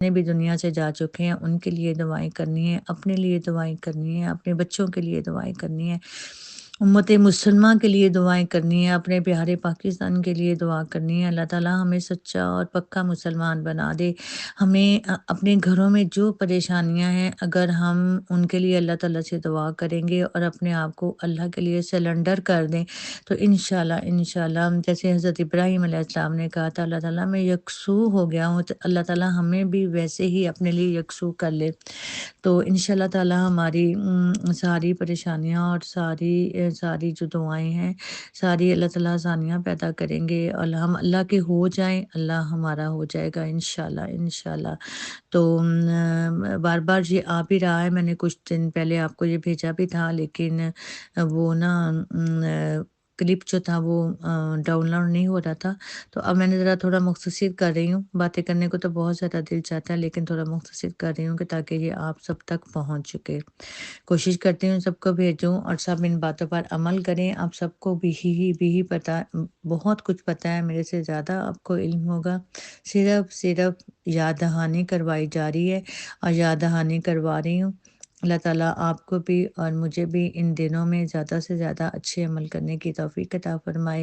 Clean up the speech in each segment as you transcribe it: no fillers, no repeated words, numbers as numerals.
जितने भी दुनिया से जा चुके हैं उनके लिए दुआएँ करनी है, अपने लिए दुआएँ करनी है, अपने बच्चों के लिए दुआएँ करनी है, उम्मत मुसलमान के लिए दुआएँ करनी है, अपने प्यारे पाकिस्तान के लिए दुआ करनी है। अल्लाह ताला हमें सच्चा और पक्का मुसलमान बना दे। हमें अपने घरों में जो परेशानियाँ हैं अगर हम उनके लिए अल्लाह ताला से दुआ करेंगे और अपने आप को अल्लाह के लिए सरेंडर कर दें, तो इंशाल्लाह इंशाल्लाह जैसे हज़रत इब्राहीम अलैहिस्सलाम ने कहा था अल्लाह ताला मैं यकसू हो गया हूँ, तो अल्लाह ताला हमें भी वैसे ही अपने लिए यकसू कर ले। तो इंशाल्लाह ताला हमारी सारी परेशानियाँ और सारी जो दुआएँ हैं, सारी अल्लाह ताला आसानियाँ पैदा करेंगे और हम अल्लाह के हो जाएँ, अल्लाह हमारा हो जाएगा इंशाल्लाह, इंशाल्लाह। तो बार-बार ये आ भी रहा है, मैंने कुछ दिन पहले आपको ये भेजा भी था लेकिन वो ना क्लिप जो था वो डाउनलोड नहीं हो रहा था। तो अब मैंने ज़रा थोड़ा मुख्तसर कर रही हूँ, बातें करने को तो बहुत ज़्यादा दिल चाहता है लेकिन थोड़ा मुख्तसर कर रही हूँ कि ताकि ये आप सब तक पहुँच सके। कोशिश करती हूँ सबको भेजूँ और सब इन बातों पर अमल करें। आप सबको भी पता बहुत कुछ पता है, मेरे से ज़्यादा आपको इल्म होगा। सिर्फ़ याद दहानी करवाई जा रही है और याद दहानी करवा रही हूँ। अल्लाह ताला आपको भी और मुझे भी इन दिनों में ज़्यादा से ज़्यादा अच्छे अमल करने की तौफ़ीक अता फ़रमाए।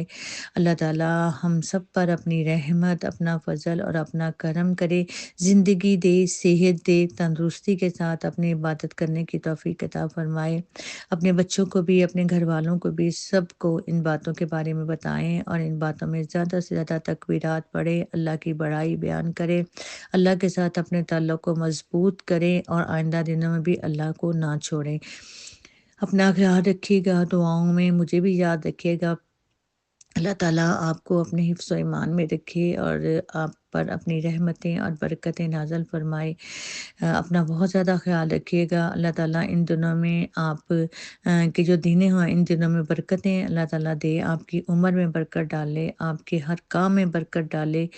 अल्लाह ताला हम सब पर अपनी रहमत, अपना फ़ज़ल और अपना करम करे, ज़िंदगी दे, सेहत दे, तंदुरुस्ती के साथ अपनी इबादत करने की तौफ़ीक अता फ़रमाए। अपने बच्चों को भी, अपने घरवालों को भी, सबको इन बातों के बारे में बताएँ और इन बातों में ज़्यादा से ज़्यादा तकबीरात पढ़ें, अल्लाह की बड़ाई बयान करें, अल्लाह के साथ अपने ताल्लुक़ को मज़बूत करें और आइंदा दिनों में भी अल्लाह को ना छोड़ें। अपना ख़्याल रखिएगा, दुआओं में मुझे भी याद रखिएगा। अल्लाह ताला आपको अपने हिफ्ज़ व ईमान में रखे और आप पर अपनी रहमतें और बरकतें नाज़िल फ़रमाए। अपना बहुत ज़्यादा ख़्याल रखिएगा। अल्लाह ताला इन दिनों में आप के जो दीनें हैं इन दिनों में बरकतें अल्लाह ताला दे, आपकी उम्र में बरकत डाले, आपके हर काम में बरकत डाले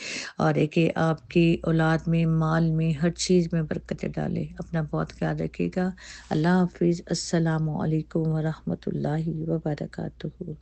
और एक ये आपकी औलाद में, माल में, हर चीज़ में बरकतें डाले। अपना बहुत ख़्याल रखिएगा। अल्लाह हाफ़िज़। अस्सलामु अलैकुम व रहमतुल्लाहि व बरकातुहू।